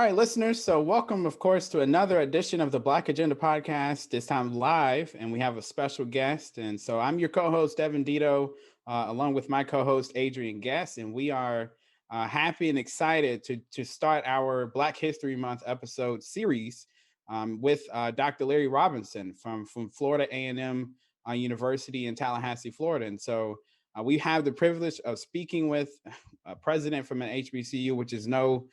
right, listeners. So, welcome, of course, to another edition of the Black Agenda podcast, this time live. And we have a special guest. And so, I'm your co host, Devin Dito, along with my co host, Adrian Guest. And we are happy and excited to start our Black History Month episode series with Dr. Larry Robinson from Florida A&M University in Tallahassee, Florida. And so, we have the privilege of speaking with a president from an HBCU, which is no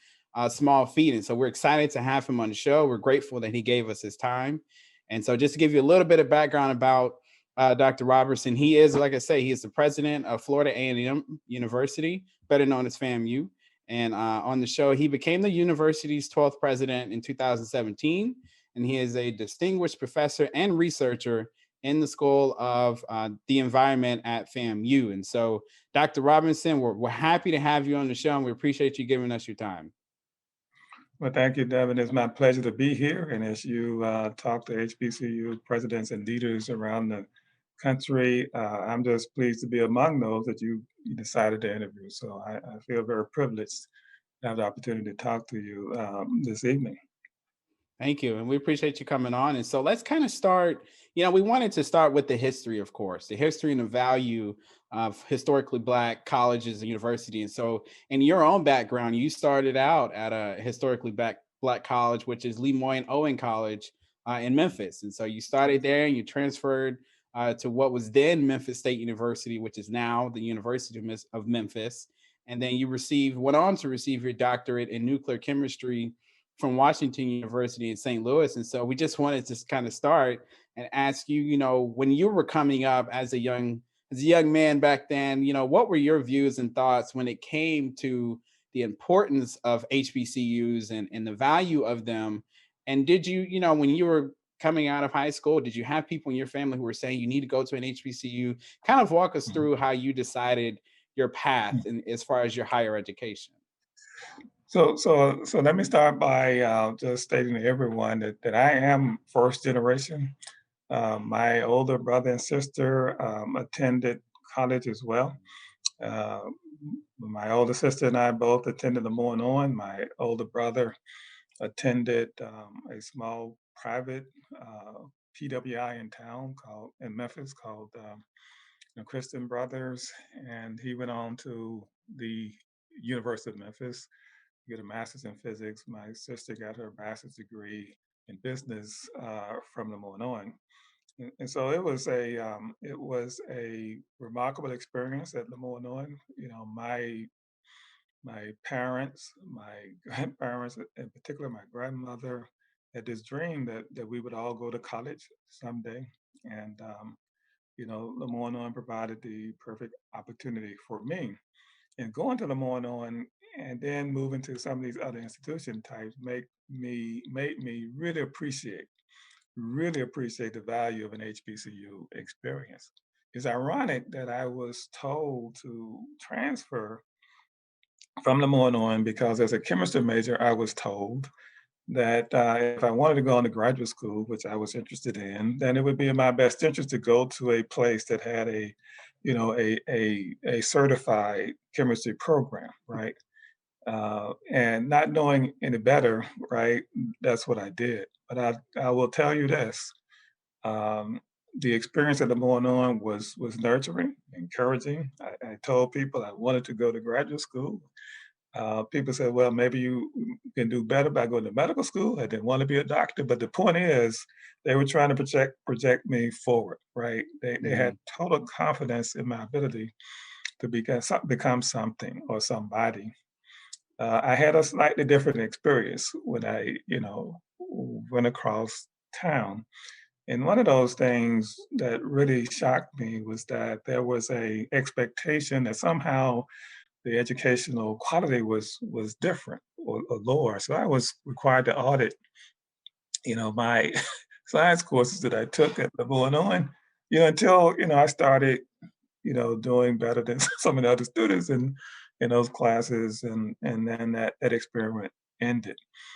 small feat. And so we're excited to have him on the show. We're grateful that he gave us his time. And so just to give you a little bit of background about Dr. Robertson, he is, like I say, he is the president of Florida A&M University, better known as FAMU. And on the show, he became the university's 12th president in 2017. And he is a distinguished professor and researcher in the School of the Environment at FAMU. And so, Dr. Robinson, we're happy to have you on the show, and we appreciate you giving us your time. Well, thank you, Devin. It's my pleasure to be here. And as you talk to HBCU presidents and leaders around the country, I'm just pleased to be among those that you decided to interview. So I feel very privileged to have the opportunity to talk to you this evening. Thank you. And we appreciate you coming on. And so let's kind of start. We wanted to start with the history, of course, the history and the value of historically Black colleges and universities. And so, in your own background, you started out at a historically Black college, which is Lemoyne Owen College in Memphis. And so, you started there and you transferred to what was then Memphis State University, which is now the University of Memphis. And then you went on to receive your doctorate in nuclear chemistry from Washington University in St. Louis. And so we just wanted to kind of start and ask you, when you were coming up as a young man back then, what were your views and thoughts when it came to the importance of HBCUs and the value of them? And did you, when you were coming out of high school, did you have people in your family who were saying you need to go to an HBCU? Kind of walk us through how you decided your path in, as far as your higher education. So let me start by just stating to everyone that I am first generation. My older brother and sister attended college as well. Uh, my older sister and I both attended Lemoyne Owen. My older brother attended a small private PWI in Memphis called the Christian Brothers, and he went on to the University of Memphis get a master's in physics. My sister got her master's degree in business from the Monoan. And so it was a remarkable experience at the Monoan. My parents, my grandparents, in particular my grandmother, had this dream that we would all go to college someday. And the Monoan provided the perfect opportunity for me. And going to Lemoyne and then moving to some of these other institution types made me really appreciate the value of an HBCU experience. It's ironic that I was told to transfer from Lemoyne because as a chemistry major, I was told that if I wanted to go into graduate school, which I was interested in, then it would be in my best interest to go to a place that had a certified chemistry program, right? And not knowing any better, right? That's what I did. But I will tell you this: um, the experience at the Monon was nurturing, encouraging. I told people I wanted to go to graduate school. People said, well, maybe you can do better by going to medical school. I didn't want to be a doctor, but the point is, they were trying to project me forward, right? They had Mhm. total confidence in my ability to become something or somebody. I had a slightly different experience when I, went across town. And one of those things that really shocked me was that there was a expectation that somehow the educational quality was different or lower. So I was required to audit, my science courses that I took at the Illinois, until I started, doing better than some of the other students in those classes, and then that experiment ended.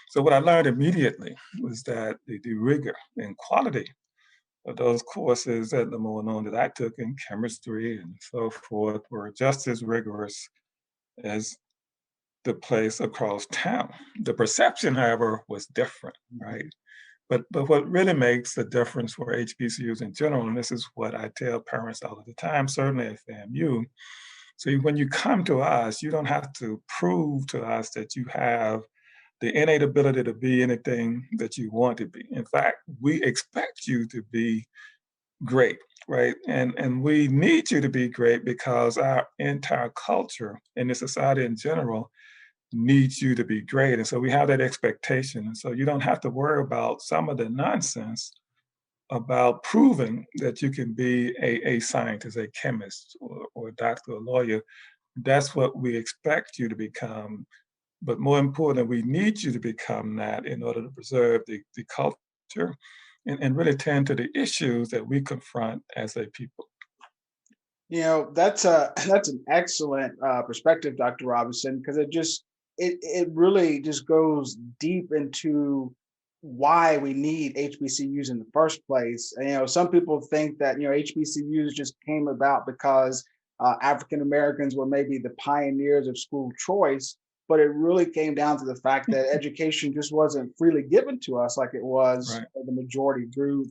So what I learned immediately was that the rigor and quality of those courses at the Illinois that I took in chemistry and so forth were just as rigorous as the place across town. The perception, however, was different, right? Mhm. But what really makes the difference for HBCUs in general, and this is what I tell parents all of the time, certainly at FAMU. So when you come to us, you don't have to prove to us that you have the innate ability to be anything that you want to be. In fact, we expect you to be great, right? And we need you to be great because our entire culture and the society in general needs you to be great. And so we have that expectation. And so you don't have to worry about some of the nonsense about proving that you can be a scientist, a chemist, or a doctor, or lawyer. That's what we expect you to become. But more important, we need you to become that in order to preserve the culture and really tend to the issues that we confront as a people. That's a that's an excellent perspective, Dr. Robinson, because it really just goes deep into why we need HBCUs in the first place. And, some people think that HBCUs just came about because African Americans were maybe the pioneers of school choice, but it really came down to the fact that education just wasn't freely given to us like it was Right. for the majority group.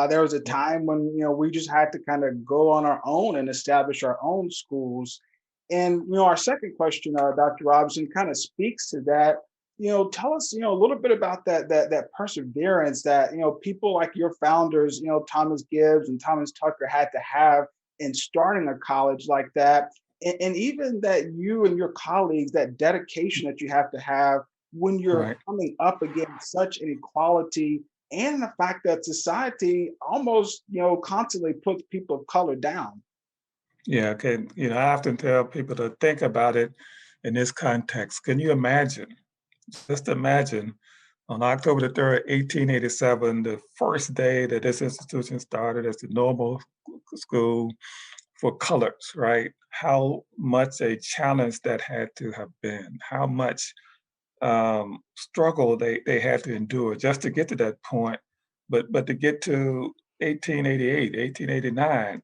There was a Yep. time when we just had to kind of go on our own and establish our own schools. And our second question, Dr. Robinson, kind of speaks to that. Tell us a little bit about that perseverance that people like your founders, Thomas Gibbs and Thomas Tucker, had to have in starting a college like that, and even that you and your colleagues, that dedication that you have to have when you're Right. coming up against such inequality, and the fact that society almost constantly puts people of color down. Yeah. Okay. I often tell people to think about it in this context. Can you imagine? Just imagine on October the 3rd, 1887, the first day that this institution started as the normal school for colors, right? How much a challenge that had to have been, how much struggle they had to endure just to get to that point. But to get to 1888, 1889,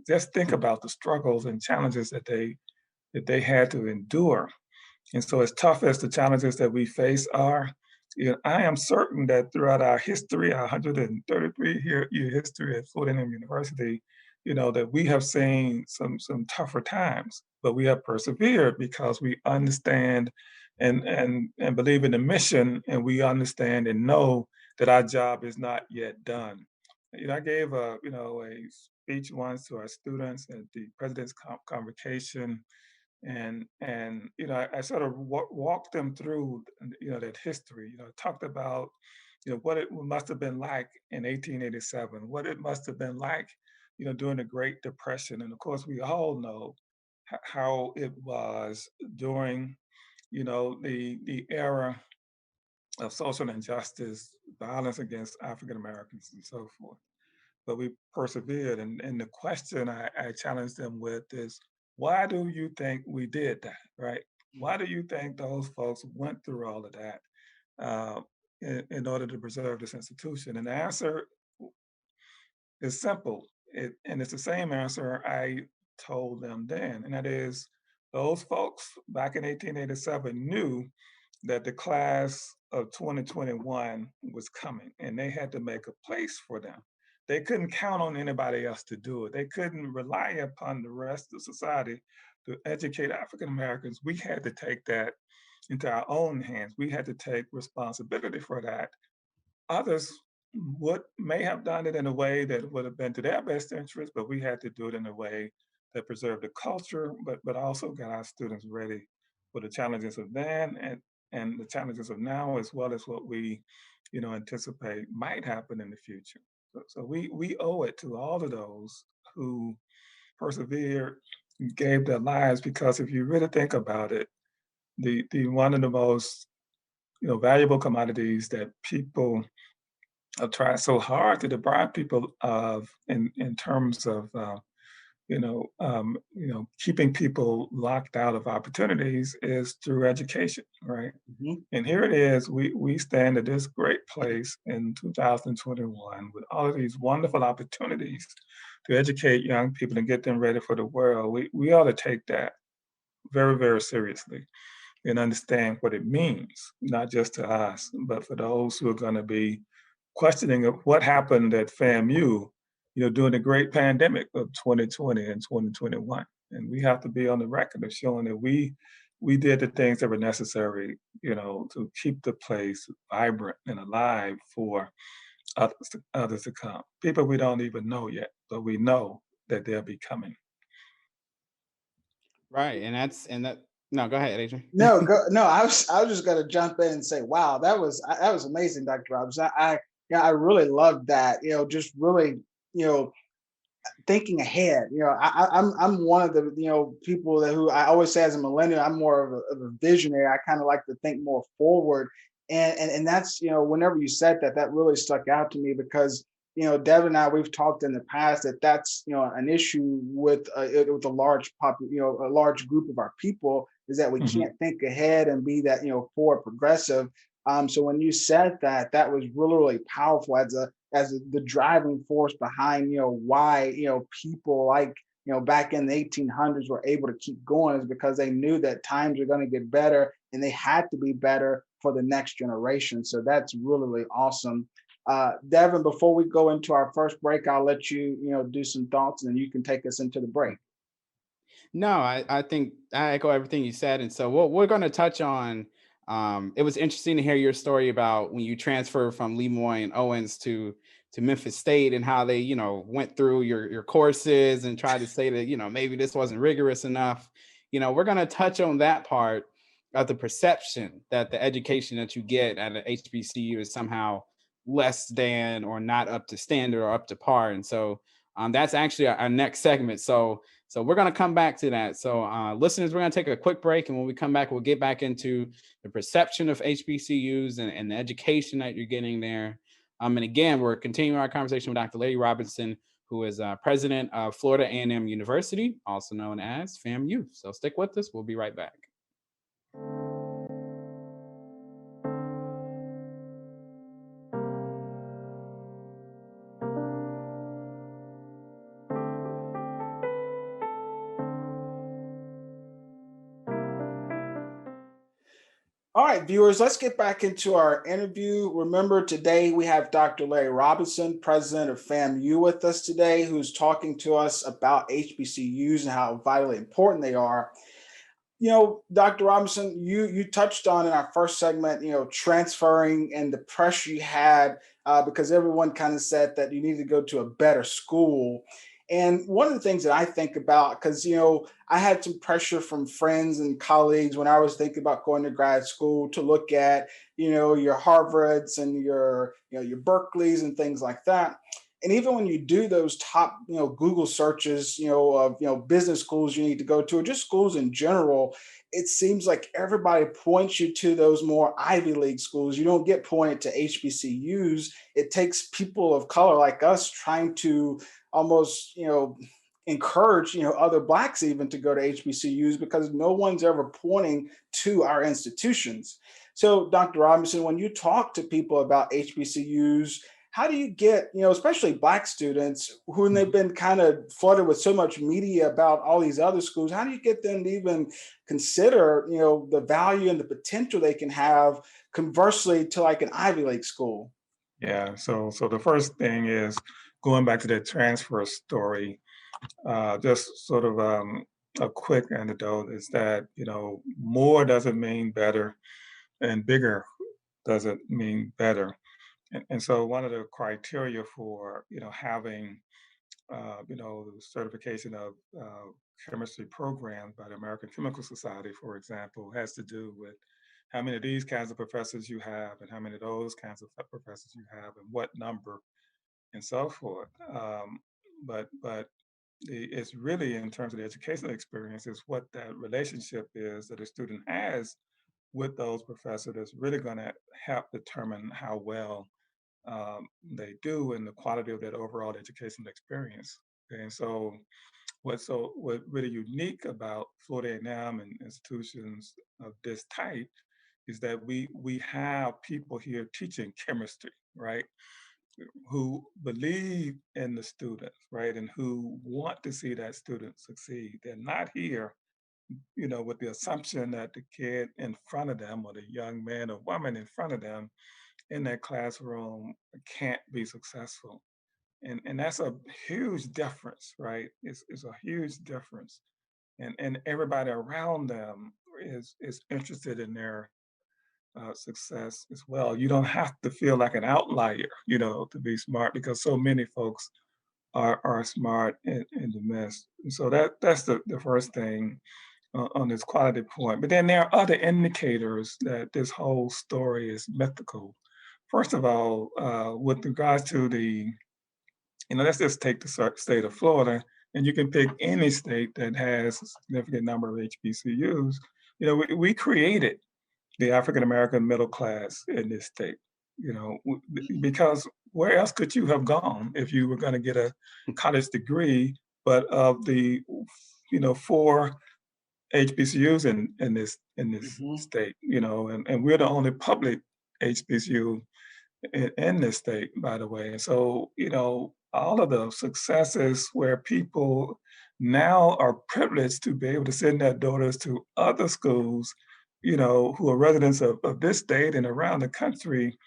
just think about the struggles and challenges that they had to endure. And so, as tough as the challenges that we face are, I am certain that throughout our history, our 133-year history at Florida A&M University, that we have seen some tougher times, but we have persevered because we understand and believe in the mission, and we understand and know that our job is not yet done. I gave a speech once to our students at the President's Convocation, and I sort of walked them through that history. Talked about what it must have been like in 1887, what it must have been like during the Great Depression, and of course we all know how it was during the era of social injustice, violence against African Americans, and so forth. But we persevered. And the question I challenged them with is, why do you think we did that, right? Why do you think those folks went through all of that uh, in order to preserve this institution? And the answer is simple. And it's the same answer I told them then. And that is, those folks back in 1887 knew that the class of 2021 was coming and they had to make a place for them. They couldn't count on anybody else to do it. They couldn't rely upon the rest of society to educate African Americans. We had to take that into our own hands. We had to take responsibility for that. Others would may have done it in a way that would have been to their best interest, but we had to do it in a way that preserved the culture, but also got our students ready for the challenges of then and the challenges of now, as well as what we, anticipate might happen in the future. So we owe it to all of those who persevered, gave their lives, because if you really think about it, the one of the most valuable commodities that people have tried so hard to deprive people of in terms of keeping people locked out of opportunities is through education, right? Mhm. And here it is, we stand at this great place in 2021 with all of these wonderful opportunities to educate young people and get them ready for the world. We ought to take that very, very seriously. and understand what it means, not just to us, but for those who are going to be questioning of what happened at FAMU, during the great pandemic of 2020 and 2021. And we have to be on the record of showing that we did the things that were necessary, to keep the place vibrant and alive for others to come. People we don't even know yet, but we know that they'll be coming. Right. And that no, go ahead, Adrian. No, go, no. I was just gonna jump in and say, wow, that was amazing, Dr. Roberts. Yeah, I really loved that. Just really, you know, thinking ahead. I'm one of the people that who I always say as a millennial, I'm more of a visionary. I kind of like to think more forward, and that's whenever you said that, that really stuck out to me because Devin and I we've talked in the past that that's an issue with a large a large group of our people is that we Mhm. can't think ahead and be that forward progressive. So when you said that, that was really really powerful as the driving force behind why people like back in the 1800s were able to keep going is because they knew that times are going to get better and they had to be better for the next generation. So that's really really awesome. Devin, before we go into our first break, I'll let you do some thoughts and then you can take us into the break. No, I think I echo everything you said. And so what we're going to touch on, it was interesting to hear your story about when you transferred from Lemoyne Owens to Memphis State and how they, went through your courses and tried to say that, maybe this wasn't rigorous enough. We're going to touch on that part of the perception that the education that you get at an HBCU is somehow less than or not up to standard or up to par. And so that's actually our next segment. So we're going to come back to that. So listeners, we're going to take a quick break. And when we come back, we'll get back into the perception of HBCUs and the education that you're getting there. And again, we're continuing our conversation with Dr. Larry Robinson, who is president of Florida A&M University, also known as FAMU. So stick with us. We'll be right back. All right, viewers, let's get back into our interview. Remember, today we have Dr. Larry Robinson, president of FAMU, with us today, who's talking to us about HBCUs and how vitally important they are. Dr. Robinson, you touched on in our first segment, transferring and the pressure you had because everyone kind of said that you need to go to a better school. And one of the things that I think about, because I had some pressure from friends and colleagues when I was thinking about going to grad school to look at, your Harvards and your Berkeleys and things like that. And even when you do those top, Google searches, of business schools you need to go to, or just schools in general, it seems like everybody points you to those more Ivy League schools. You don't get pointed to HBCUs. It takes people of color like us trying to almost, encourage, other blacks even to go to HBCUs because no one's ever pointing to our institutions. So, Dr. Robinson, when you talk to people about HBCUs, how do you get, especially black students who they've been kind of flooded with so much media about all these other schools, how do you get them to even consider, the value and the potential they can have conversely to like an Ivy League school? Yeah. So the first thing is going back to that transfer story. Just sort of a quick anecdote is that more doesn't mean better, and bigger doesn't mean better. And so one of the criteria for having the certification of chemistry programs by the American Chemical Society, for example, has to do with how many of these kinds of professors you have and how many of those kinds of professors you have and what number and so forth. But it's really in terms of the educational experience is what that relationship is that a student has with those professors that's really going to help determine how well they do and the quality of that overall educational experience. And what really unique about Florida A&M and institutions of this type is that we have people here teaching chemistry, right? Who believe in the students, right? And who want to see that student succeed. They're not here with the assumption that the kid in front of them or the young man or woman in front of them in that classroom can't be successful. And that's a huge difference, right? It's a huge difference. And everybody around them is interested in their success as well. You don't have to feel like an outlier, to be smart because so many folks are smart in the midst. And so that's the first thing on this quality point. But then there are other indicators that this whole story is mythical. First of all, with regards to let's just take the state of Florida, and you can pick any state that has a significant number of HBCUs. We created the African American middle class in this state, because where else could you have gone if you were going to get a college degree, but of the, four HBCUs in this Mhm. state, and we're the only public HBCU in this state, by the way. And so, all of the successes where people now are privileged to be able to send their daughters to other schools, who are residents of this state and around the country,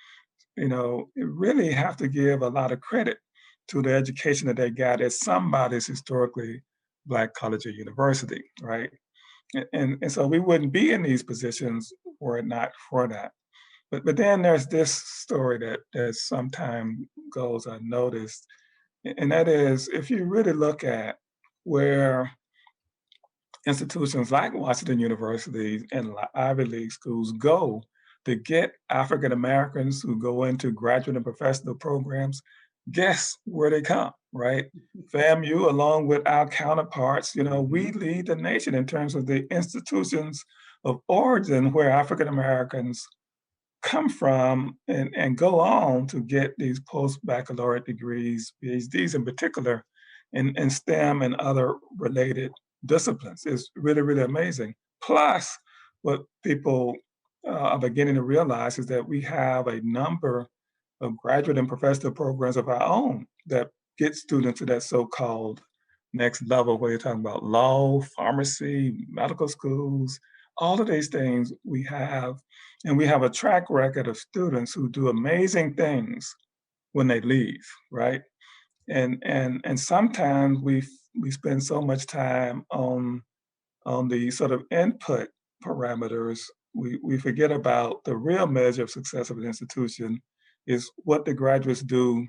you really have to give a lot of credit to the education that they got at somebody's historically Black college or university, right? And so we wouldn't be in these positions were it not for that. But then there's this story that sometimes goes unnoticed, and that is if you really look at where institutions like Washington University and Ivy League schools go to get African Americans who go into graduate and professional programs, guess where they come, right? FAMU, along with our counterparts, we lead the nation in terms of the institutions of origin where African Americans come from and go on to get these post-baccalaureate degrees, PhDs in particular, in STEM and other related disciplines. It's really, really amazing. Plus, what people are beginning to realize is that we have a number of graduate and professional programs of our own that get students to that so-called next level, where you're talking about law, pharmacy, medical schools, all of these things we have, and we have a track record of students who do amazing things when they leave, right? And sometimes we spend so much time on the sort of input parameters, we forget about the real measure of success of an institution is what the graduates do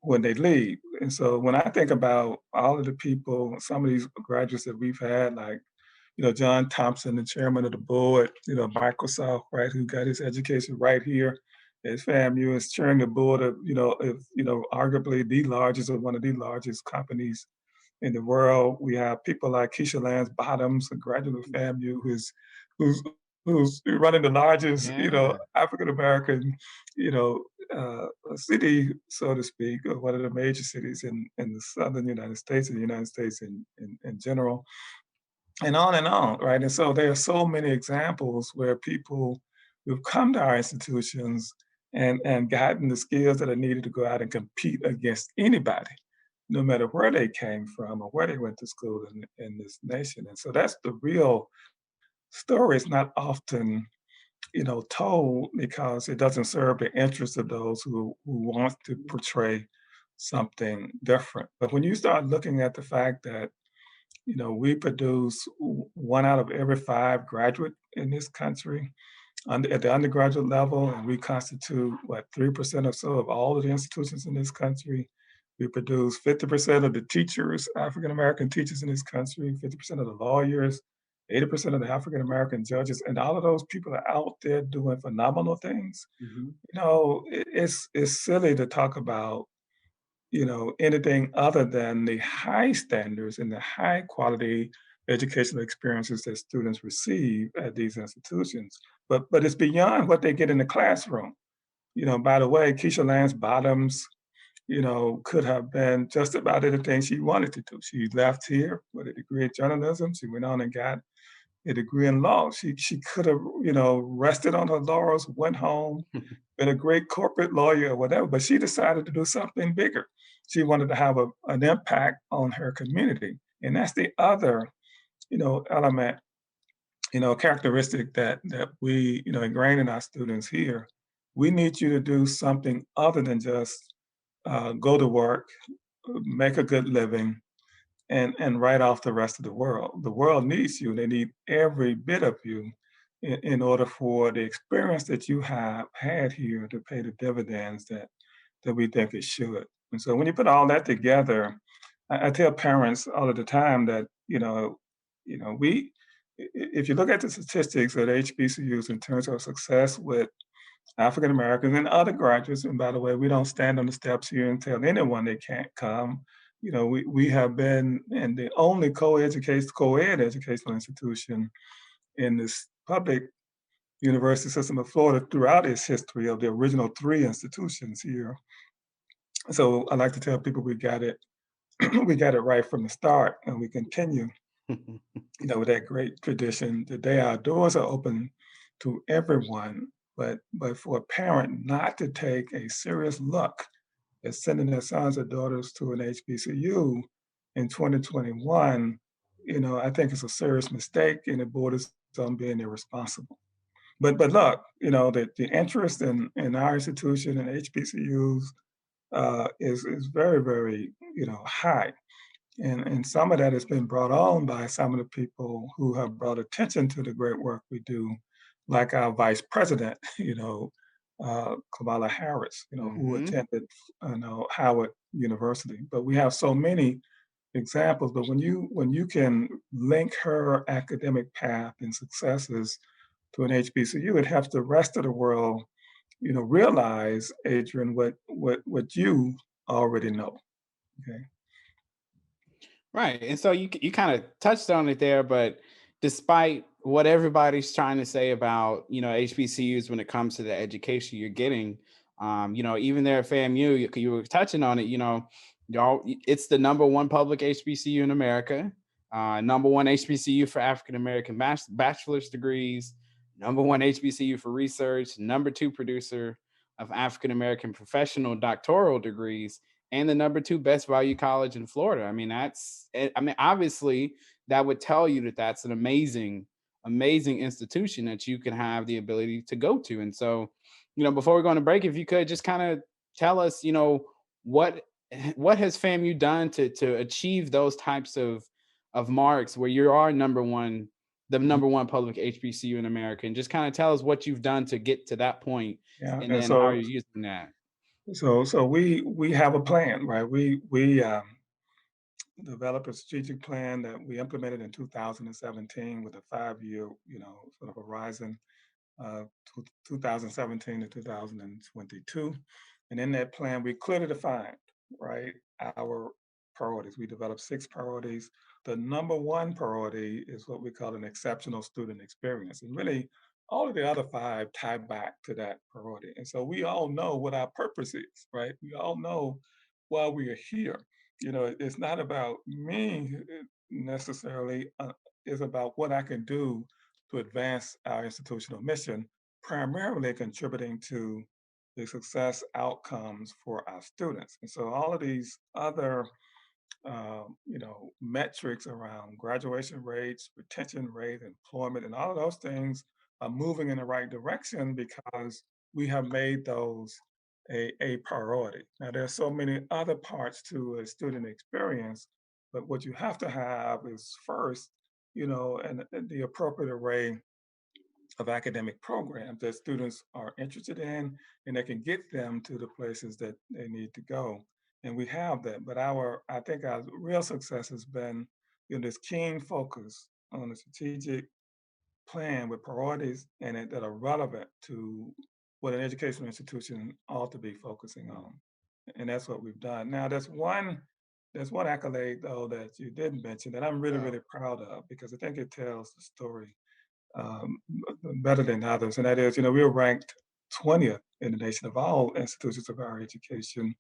when they leave. And so when I think about all of the people, some of these graduates that we've had, like, John Thompson, the chairman of the board, Microsoft, right, who got his education right here at FAMU, is chairing the board of, arguably the largest or one of the largest companies in the world. We have people like Keisha Lance Bottoms, a graduate of FAMU, who's who's running the largest, Yeah. African American, city, so to speak, or one of the major cities in the southern United States and the United States in general, and on, right? And so there are so many examples where people who've come to our institutions and gotten the skills that are needed to go out and compete against anybody, no matter where they came from or where they went to school in this nation. And so that's the real story. It's not often, told because it doesn't serve the interests of those who want to portray something different. But when you start looking at the fact that, we produce one out of every five graduate in this country at the undergraduate level, and we constitute, what, 3% or so of all of the institutions in this country. We produce 50% of the teachers, African American teachers in this country, 50% of the lawyers, 80% of the African American judges, and all of those people are out there doing phenomenal things. Mhm. It's silly to talk about, anything other than the high standards and the high quality educational experiences that students receive at these institutions. But it's beyond what they get in the classroom. By the way, Keisha Lance Bottoms, could have been just about anything she wanted to do. She left here with a degree in journalism. She went on and got a degree in law. She could have, rested on her laurels, went home, been a great corporate lawyer or whatever, but she decided to do something bigger. She wanted to have an impact on her community. And that's the other, element, characteristic that we, ingrain in our students here. We need you to do something other than just go to work, make a good living, and write off the rest of the world. The world needs you. They need every bit of you in order for the experience that you have had here to pay the dividends that we think it should. And so when you put all that together, I tell parents all of the time that, we if you look at the statistics at HBCUs in terms of success with African Americans and other graduates, and by the way, we don't stand on the steps here and tell anyone they can't come. We have been in the only co-ed educational institution in this public university system of Florida throughout its history of the original three institutions here. So I like to tell people we got it, we got it right from the start, and we continue, with that great tradition. Today our doors are open to everyone, but for a parent not to take a serious look at sending their sons or daughters to an HBCU in 2021, I think it's a serious mistake, and it borders on being irresponsible. But look, the interest in our institution and HBCUs is very, very, high. And some of that has been brought on by some of the people who have brought attention to the great work we do, like our vice president, Kamala Harris, who Hmm. attended, Howard University. But we have so many examples. But when you can link her academic path and successes to an HBCU, it helps the rest of the world, realize, Adrian, what you already know. Okay. Right. And so you kind of touched on it there, but despite what everybody's trying to say about, HBCUs when it comes to the education you're getting, even there at FAMU, you were touching on it, y'all, it's the number one public HBCU in America, number one HBCU for African American bachelor's degrees, number one HBCU for research, number two producer of African American professional doctoral degrees, and the number two best value college in Florida. I mean, obviously that would tell you that that's an amazing, amazing institution that you can have the ability to go to. And so, before we go on a break, if you could just kind of tell us, what what has FAMU done to achieve those types of marks where you are the Mhm. number one public HBCU in America, and just kind of tell us what you've done to get to that point, Yeah. and And then how so you're using that. so we have a plan, right? We developed a strategic plan that we implemented in 2017 with a 5-year, sort of horizon, 2017 to 2022. And in that plan, we clearly defined, right, our priorities. We developed 6 priorities. The number one priority is what we call an exceptional student experience. And really, all of the other 5 tie back to that priority. And so we all know what our purpose is, right? We all know why we are here. It's not about me necessarily, it's about what I can do to advance our institutional mission, primarily contributing to the success outcomes for our students. And so all of these other, metrics around graduation rates, retention rate, employment, and all of those things are moving in the right direction because we have made those a priority. Now, there are so many other parts to a student experience, but what you have to have is first, and the appropriate array of academic programs that students are interested in and that can get them to the places that they need to go. And we have that. But I think our real success has been, this keen focus on a strategic plan with priorities in it that are relevant to what an educational institution ought to be focusing on. And that's what we've done. Now, there's one accolade though that you didn't mention that I'm really, Yeah. really proud of because I think it tells the story um, better than others, and that is, we were ranked 20th in the nation of all institutions of higher education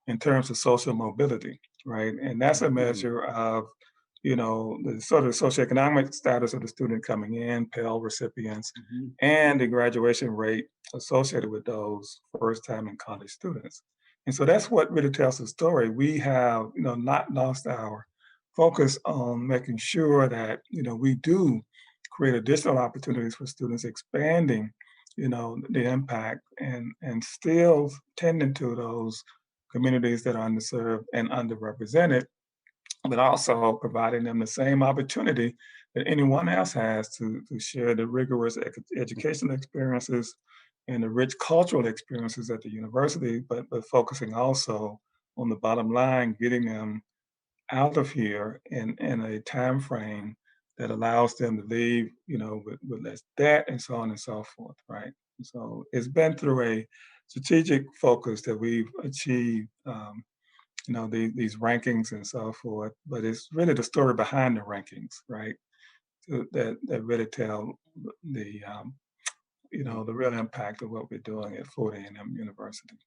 in terms of social mobility, right? And that's a Mm. measure of, the sort of socioeconomic status of the student coming in, Pell recipients, Mhm. and the graduation rate associated with those first-time in college students. And so that's what really tells the story. We have, not lost our focus on making sure that, we do create additional opportunities for students, expanding, the impact and still tending to those communities that are underserved and underrepresented, but also providing them the same opportunity that anyone else has to share the rigorous educational experiences and the rich cultural experiences at the university, but focusing also on the bottom line, getting them out of here in a time frame that allows them to leave, with less debt and so on and so forth, right? So it's been through a strategic focus that we've achieved, these rankings and so forth. But it's really the story behind the rankings, right? That really tell the the real impact of what we're doing at Florida A&M University.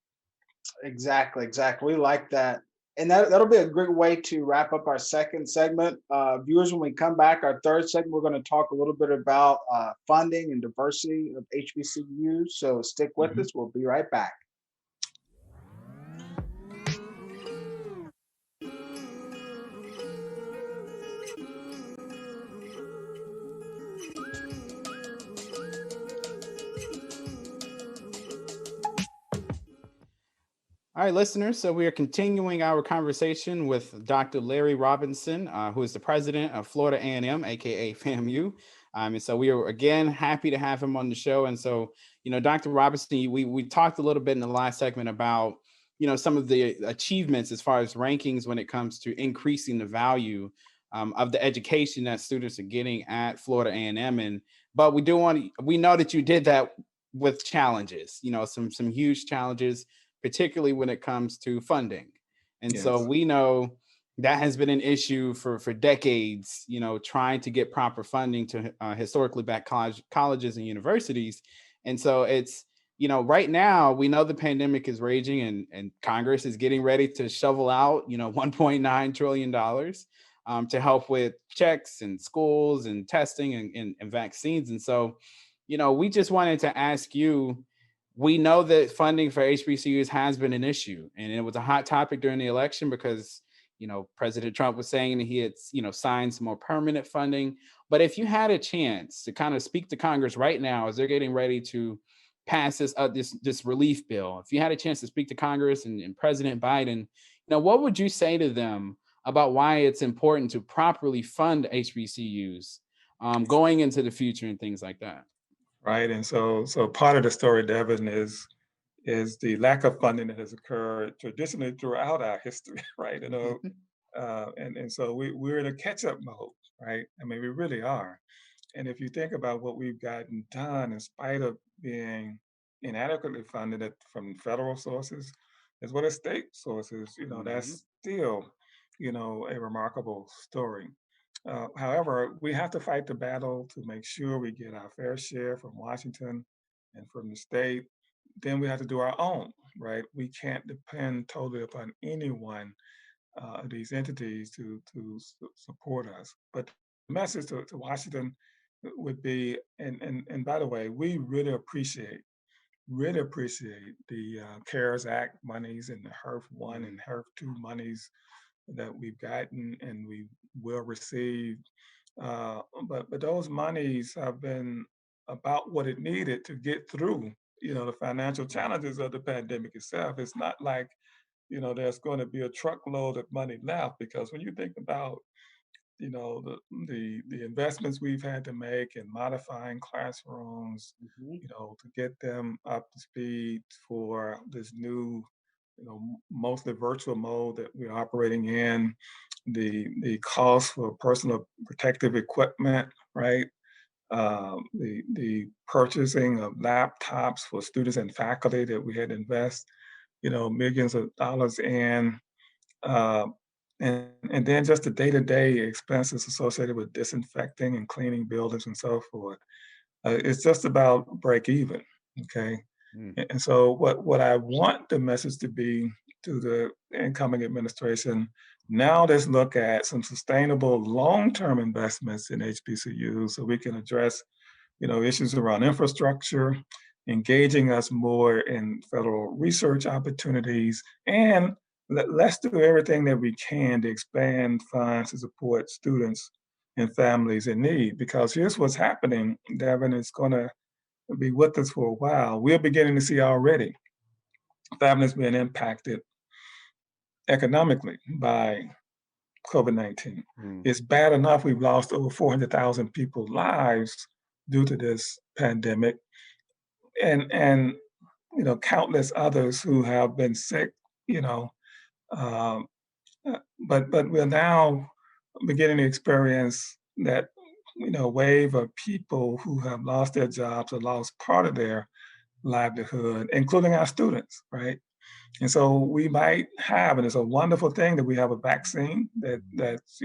Exactly, exactly. We like that. And that'll be a great way to wrap up our second segment. Viewers, when we come back, our third segment, we're going to talk a little bit about funding and diversity of HBCUs. So stick with us. We'll be right back. All right, listeners. So we are continuing our conversation with Dr. Larry Robinson, who is the president of Florida A&M, aka FAMU. And so we are again happy to have him on the show. And so, Dr. Robinson, we talked a little bit in the last segment about, some of the achievements as far as rankings when it comes to increasing the value of the education that students are getting at Florida A&M. But we know that you did that with challenges, some huge challenges, particularly when it comes to funding. And so Yes. we know that has been an issue for decades, trying to get proper funding to historically black colleges and universities. And so it's, right now we know the pandemic is raging and Congress is getting ready to shovel out, $1.9 trillion to help with checks and schools and testing and vaccines. And so, we just wanted to ask you, we know that funding for HBCUs has been an issue, and it was a hot topic during the election because, President Trump was saying that he had, signed some more permanent funding. But if you had a chance to kind of speak to Congress right now, as they're getting ready to pass this relief bill, if you had a chance to speak to Congress and President Biden, what would you say to them about why it's important to properly fund HBCUs going into the future and things like that? Right. And so part of the story, Devin, is the lack of funding that has occurred traditionally throughout our history, right? And so we're in a catch-up mode, right? I mean, we really are. And if you think about what we've gotten done in spite of being inadequately funded from federal sources as well as state sources, that's still, a remarkable story. However, we have to fight the battle to make sure we get our fair share from Washington and from the state. Then we have to do our own, right? We can't depend totally upon anyone, these entities to support us. But the message to Washington would be, and by the way, we really appreciate the CARES Act monies and the HERF one and HERF two monies that we've gotten and we will receive. But those monies have been about what it needed to get through, the financial challenges of the pandemic itself. It's not like, there's going to be a truckload of money left because when you think about, the investments we've had to make in modifying classrooms, to get them up to speed for this new, mostly virtual mode that we're operating in, the cost for personal protective equipment, right? The purchasing of laptops for students and faculty that we had to invest, millions of dollars in, uh, and then just the day-to-day expenses associated with disinfecting and cleaning buildings and so forth. It's just about break even, okay? Mm. And so what I want the message to be to the incoming administration, now let's look at some sustainable long-term investments in HBCUs so we can address, issues around infrastructure, engaging us more in federal research opportunities, and let's do everything that we can to expand funds to support students and families in need. Because here's what's happening, Devin, it's going to be with us for a while. We're beginning to see already families being impacted economically by COVID-19. Mm. It's bad enough we've lost over 400,000 people's lives due to this pandemic, and countless others who have been sick. You know, um, but we're now beginning to experience that wave of people who have lost their jobs or lost part of their livelihood, including our students, right? And so we might have, and it's a wonderful thing that we have a vaccine that's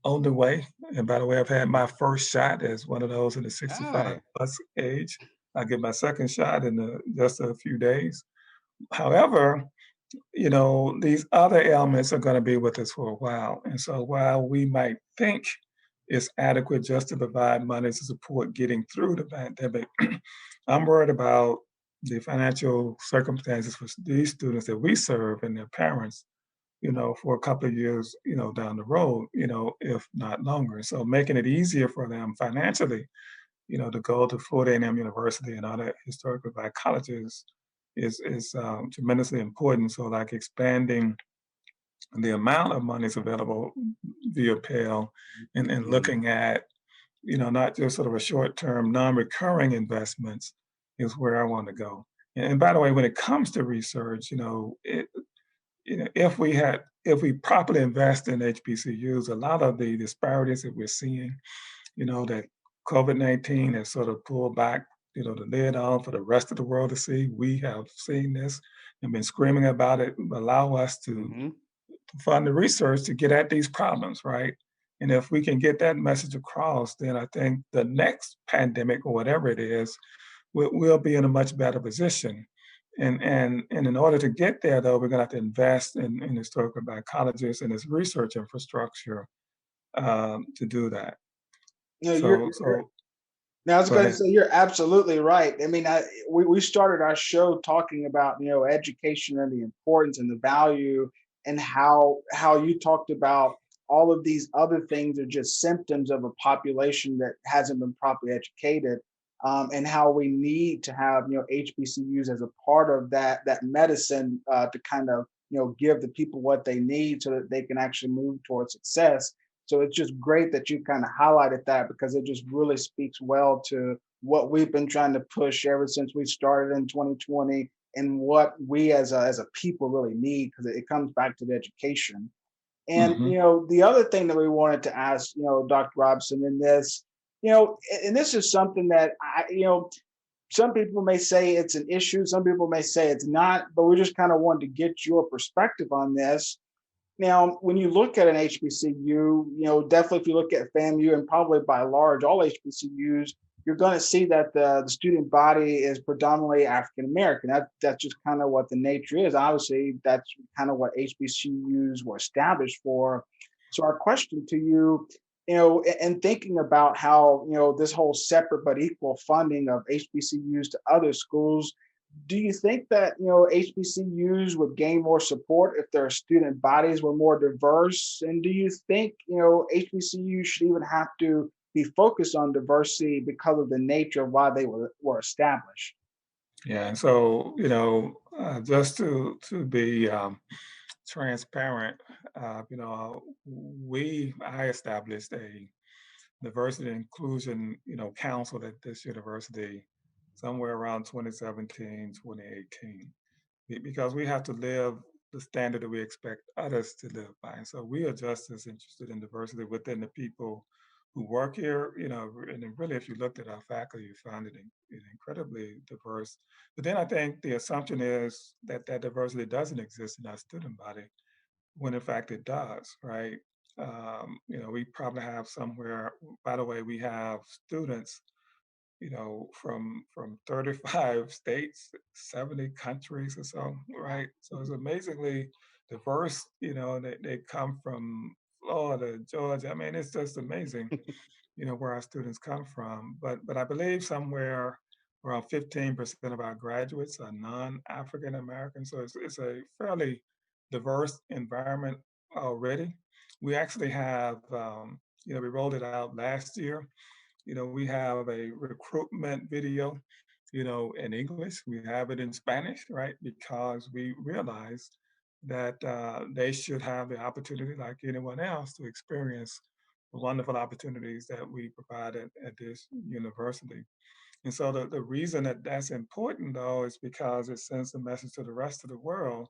on the way. And by the way, I've had my first shot as one of those in the 65 Ah, plus age. I get my second shot in just a few days. However, these other elements are going to be with us for a while. And so while we might think it's adequate just to provide money to support getting through the pandemic, I'm worried about the financial circumstances for these students that we serve and their parents, for a couple of years, down the road, if not longer. So making it easier for them financially, to go to Florida A&M University and other historically black colleges is tremendously important. So like expanding the amount of money is available via Pell and mm, looking at, not just sort of a short-term, non-recurring investments is where I want to go. And by the way, when it comes to research, if we properly invest in HBCUs, a lot of the disparities that we're seeing, that COVID-19 has sort of pulled back, the lid on for the rest of the world to see. We have seen this and been screaming about it, allow us to mhm. fund the research to get at these problems, right? And if we can get that message across, then I think the next pandemic or whatever it is, we'll be in a much better position. And in order to get there, though, we're going to have to invest in historical black colleges and its research infrastructure to do that. You know, you're So now I was go going to ahead. say you're absolutely right. I mean, we started our show talking about education and the importance and the value, and how you talked about all of these other things are just symptoms of a population that hasn't been properly educated, and how we need to have HBCUs as a part of that medicine, to kind of give the people what they need so that they can actually move towards success. So it's just great that you kind of highlighted that, because it just really speaks well to what we've been trying to push ever since we started in 2020, and what we as a people really need, because it comes back to the education. And Hmm. the other thing that we wanted to ask, Dr. Robson, in this, and this is something that some people may say it's an issue, some people may say it's not, but we just kind of wanted to get your perspective on this. Now, when you look at an HBCU, definitely if you look at FAMU, and probably by large all HBCUs, you're going to see that the student body is predominantly African American. That's just kind of what the nature is. Obviously, that's kind of what HBCUs were established for. So our question to you, and thinking about how this whole separate but equal funding of HBCUs to other schools, do you think that HBCUs would gain more support if their student bodies were more diverse? And do you think HBCUs should even have to be focused on diversity because of the nature of why they were established? Yeah, and so just to be transparent, I established a diversity and inclusion, council at this university somewhere around 2017, 2018, because we have to live the standard that we expect others to live by. And so we are just as interested in diversity within the people who work here, and then really, if you looked at our faculty, you find it incredibly diverse. But then I think the assumption is that that diversity doesn't exist in our student body, when in fact it does, right? We probably have somewhere, by the way, we have students, from 35 states, 70 countries or so, right? So it's amazingly diverse. They come from Florida, Georgia. I mean, it's just amazing, where our students come from. But I believe somewhere around 15% of our graduates are non-African American. So it's a fairly diverse environment already. We actually have, we rolled it out last year. We have a recruitment video, in English. We have it in Spanish, right? Because we realize that they should have the opportunity, like anyone else, to experience the wonderful opportunities that we provide at this university. And so the reason that that's important, though, is because it sends a message to the rest of the world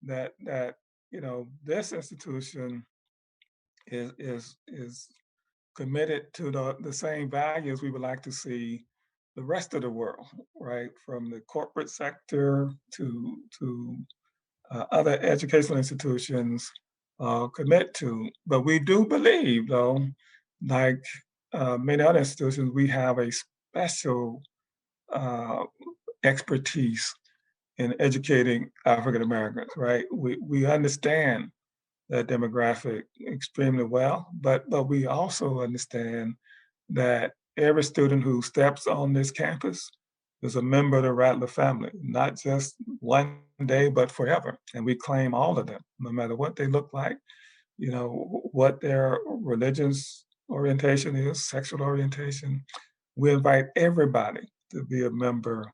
that this institution is committed to the same values we would like to see the rest of the world, right? From the corporate sector to other educational institutions commit to. But we do believe, though, like many other institutions, we have a special uh, expertise in educating African Americans, right? We understand that demographic extremely well, but we also understand that every student who steps on this campus is a member of the Rattler family, not just one day, but forever. And we claim all of them, no matter what they look like, what their religious orientation is, sexual orientation. We invite everybody to be a member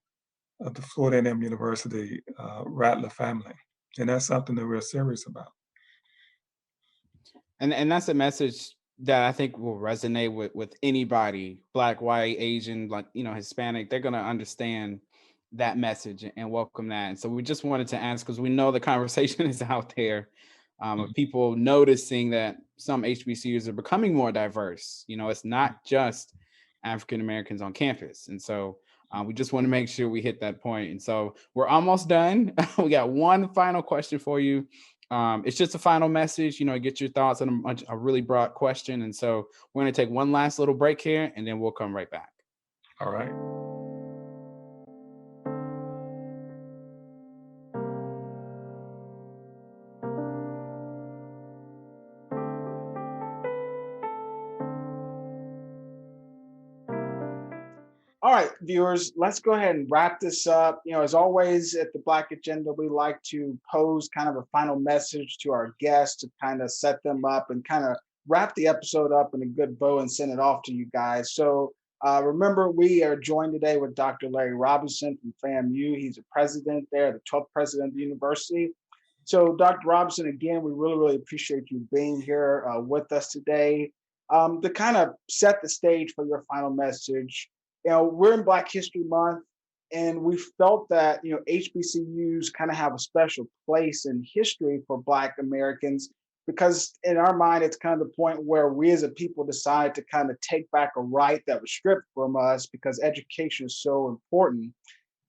of the Florida A&M University Rattler family. And that's something that we're serious about. And that's a message that I think will resonate with anybody, Black, white, Asian, like, Hispanic. They're going to understand that message and welcome that. And so we just wanted to ask, because we know the conversation is out there, of people noticing that some HBCUs are becoming more diverse. It's not just African Americans on campus. And so we just want to make sure we hit that point. And so we're almost done. We got one final question for you. It's just a final message, get your thoughts on a really broad question. And so we're going to take one last little break here, and then we'll come right back. All right. All right, viewers, let's go ahead and wrap this up. As always at the Black Agenda, we like to pose kind of a final message to our guests to kind of set them up and kind of wrap the episode up in a good bow and send it off to you guys. So remember, we are joined today with Dr. Larry Robinson from FAMU. He's a president there, the 12th president of the university. So Dr. Robinson, again, we really, really appreciate you being here with us today. To kind of set the stage for your final message, we're in Black History Month, and we felt that, HBCUs kind of have a special place in history for Black Americans, because in our mind, it's kind of the point where we as a people decide to kind of take back a right that was stripped from us because education is so important.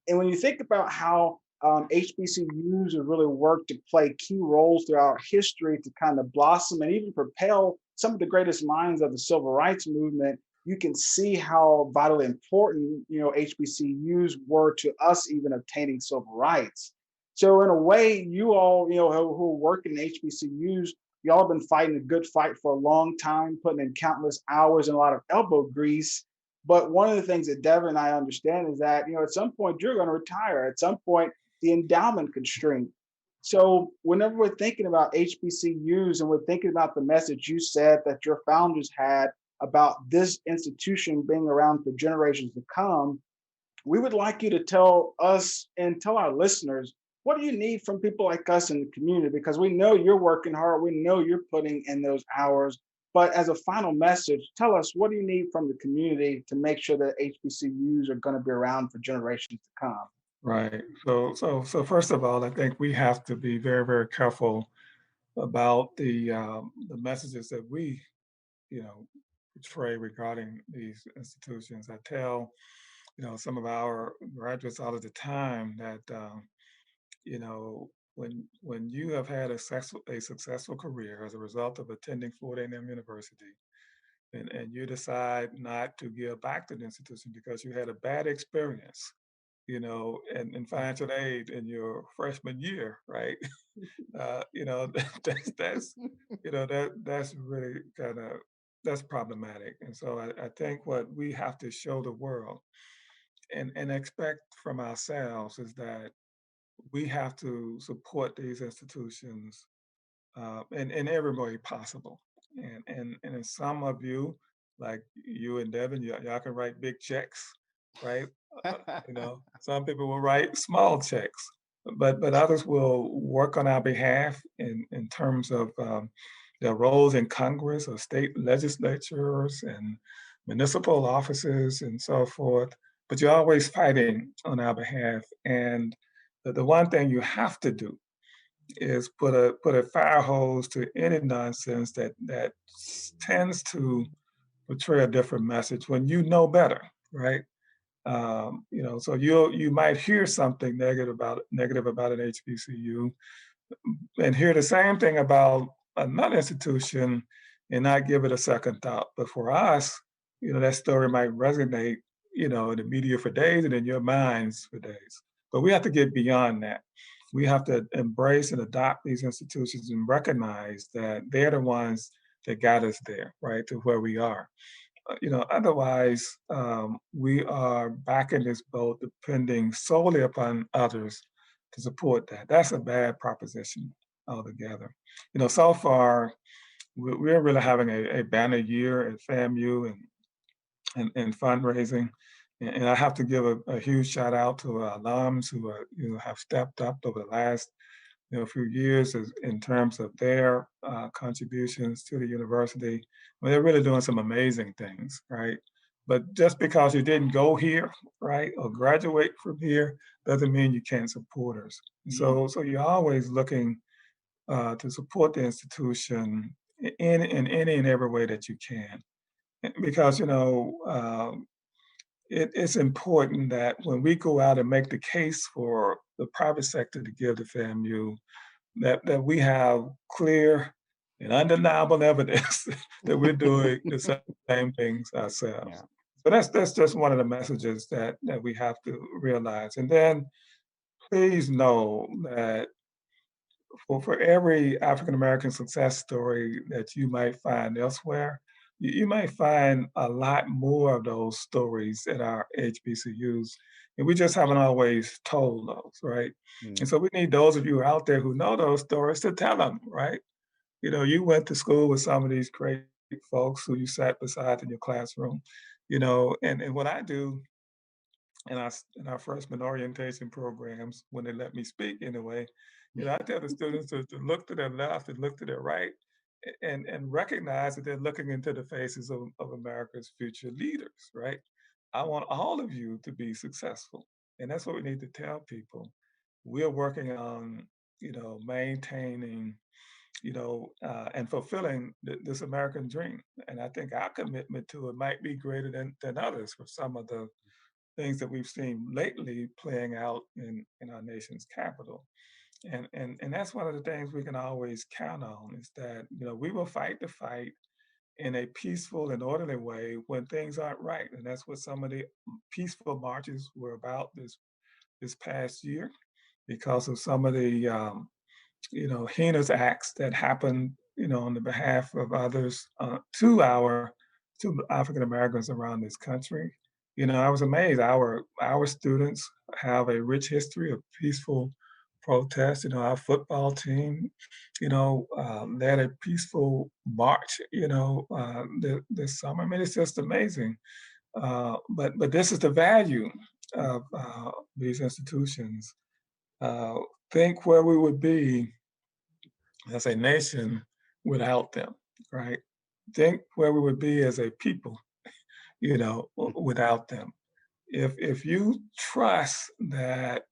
And when you think about how HBCUs have really worked to play key roles throughout history to kind of blossom and even propel some of the greatest minds of the civil rights movement, you can see how vitally important, HBCUs were to us even obtaining civil rights. So in a way, you all, who work in HBCUs, y'all have been fighting a good fight for a long time, putting in countless hours and a lot of elbow grease. But one of the things that Devin and I understand is that, at some point you're going to retire. At some point, the endowment could shrink. So whenever we're thinking about HBCUs and we're thinking about the message you said that your founders had about this institution being around for generations to come, we would like you to tell us and tell our listeners, what do you need from people like us in the community? Because we know you're working hard. We know you're putting in those hours. But as a final message, tell us, what do you need from the community to make sure that HBCUs are going to be around for generations to come? Right. So first of all, I think we have to be very, very careful about the messages that we, you know, portray regarding these institutions. I tell, some of our graduates all of the time that, when you have had a successful career as a result of attending Florida A&M University, and you decide not to give back to the institution because you had a bad experience, in financial aid in your freshman year, right? That's that's really kind of that's problematic. And so I think what we have to show the world and expect from ourselves is that we have to support these institutions in every way possible. And in some of you, like you and Devin, y'all can write big checks, right? Some people will write small checks, but others will work on our behalf in terms of their roles in Congress or state legislatures and municipal offices and so forth. But you're always fighting on our behalf. And the one thing you have to do is put a fire hose to any nonsense that tends to portray a different message when you know better, right? So you might hear something negative about an HBCU, and hear the same thing about another institution, and not give it a second thought. But for us, that story might resonate, in the media for days and in your minds for days. But we have to get beyond that. We have to embrace and adopt these institutions and recognize that they're the ones that got us there, right, to where we are. Otherwise, we are back in this boat depending solely upon others to support that. That's a bad proposition altogether. So far, we're really having a banner year at FAMU and fundraising. And I have to give a huge shout out to our alums who have stepped up over the last few years in terms of their contributions to the university. Well, they're really doing some amazing things, right? But just because you didn't go here, right, or graduate from here, doesn't mean you can't support us. So you're always looking to support the institution in any and every way that you can, because it's important that when we go out and make the case for the private sector to give to FAMU, that we have clear and undeniable evidence that we're doing the same things ourselves. Yeah. So that's just one of the messages that we have to realize. And then please know that for every African American success story that you might find elsewhere, you might find a lot more of those stories at our HBCUs. And we just haven't always told those, right? And so we need those of you out there who know those stories to tell them, right? You went to school with some of these great folks who you sat beside in your classroom, and what I do in our freshman orientation programs, when they let me speak anyway, I tell the students to look to their left and look to their right and recognize that they're looking into the faces of America's future leaders, right? I want all of you to be successful. And that's what we need to tell people. We're working on, maintaining, and fulfilling this American dream. And I think our commitment to it might be greater than others for some of the things that we've seen lately playing out in our nation's capital. And that's one of the things we can always count on is that, we will fight the fight in a peaceful and orderly way when things aren't right. And that's what some of the peaceful marches were about this past year because of some of the heinous acts that happened, on the behalf of others to African Americans around this country. I was amazed. Our students have a rich history of peaceful protest. Our football team, they had a peaceful march. This summer. I mean, it's just amazing. But this is the value of these institutions. Uh, think where we would be as a nation without them, right? Think where we would be as a people, without them. If you trust that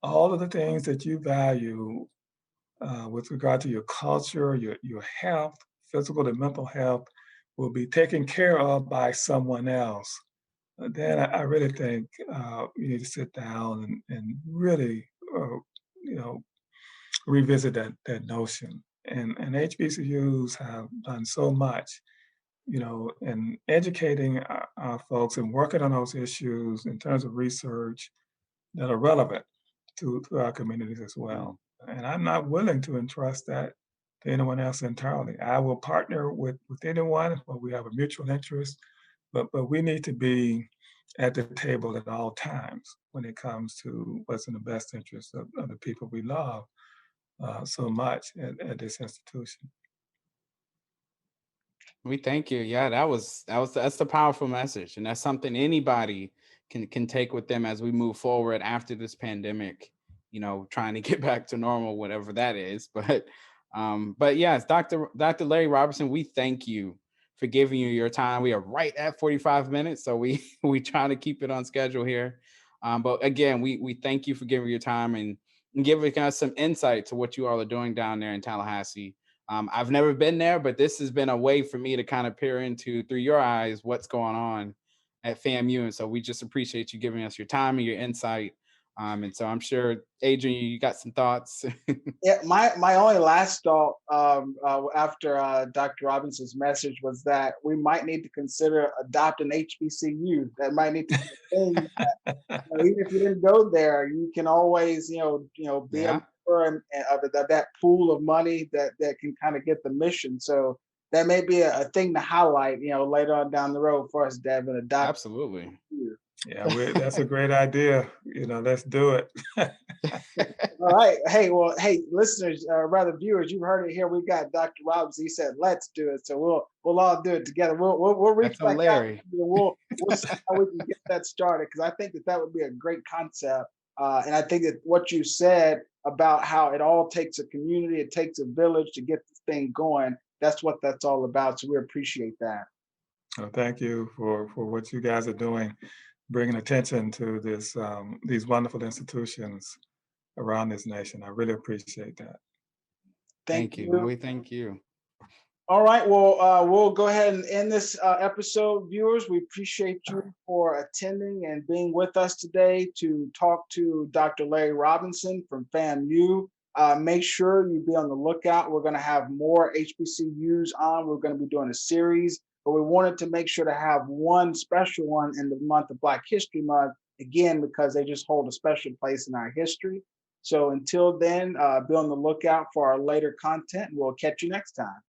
all of the things that you value with regard to your culture, your health, physical and mental health, will be taken care of by someone else, then I really think you need to sit down and really, you know, revisit that notion. And HBCUs have done so much, in educating our folks and working on those issues in terms of research that are relevant to our communities as well. And I'm not willing to entrust that to anyone else entirely. I will partner with anyone where we have a mutual interest, but we need to be at the table at all times when it comes to what's in the best interest of the people we love so much at this institution. We thank you. Yeah, that's the powerful message, and that's something anybody can take with them as we move forward after this pandemic. Trying to get back to normal, whatever that is. But yes, Dr. Larry Robertson, we thank you for giving you your time. We are right at 45 minutes, so we try to keep it on schedule here. But again, we thank you for giving your time and giving us some insight to what you all are doing down there in Tallahassee. I've never been there, but this has been a way for me to kind of peer into through your eyes what's going on at FAMU. And so we just appreciate you giving us your time and your insight. And so I'm sure, Adrian, you got some thoughts. Yeah, my only last thought after Dr. Robinson's message was that we might need to consider adopting HBCU. That might need to be a thing. Even if you didn't go there, you can always be Yeah, of that pool of money that can kind of get the mission. So that may be a thing to highlight, later on down the road for us, Devin. Adopt. absolutely. Yeah, that's a great idea. Let's do it. All right. Hey, listeners, rather viewers, you've heard it here. We've got Dr. Robinson. He said, "Let's do it." So we'll all do it together. We'll reach That's back out. Larry. We'll see how we can get that started, because I think that would be a great concept. And I think that what you said about how it all takes a community, it takes a village to get this thing going. That's what that's all about. So we appreciate that. Well, thank you for what you guys are doing, bringing attention to these wonderful institutions around this nation. I really appreciate that. Thank Thank you. you. We thank you. All right. Well, we'll go ahead and end this episode, viewers. We appreciate you for attending and being with us today to talk to Dr. Larry Robinson from FAMU. Make sure you be on the lookout. We're going to have more HBCUs on. We're going to be doing a series, but we wanted to make sure to have one special one in the month of Black History Month, again, because they just hold a special place in our history. So until then, be on the lookout for our later content, and we'll catch you next time.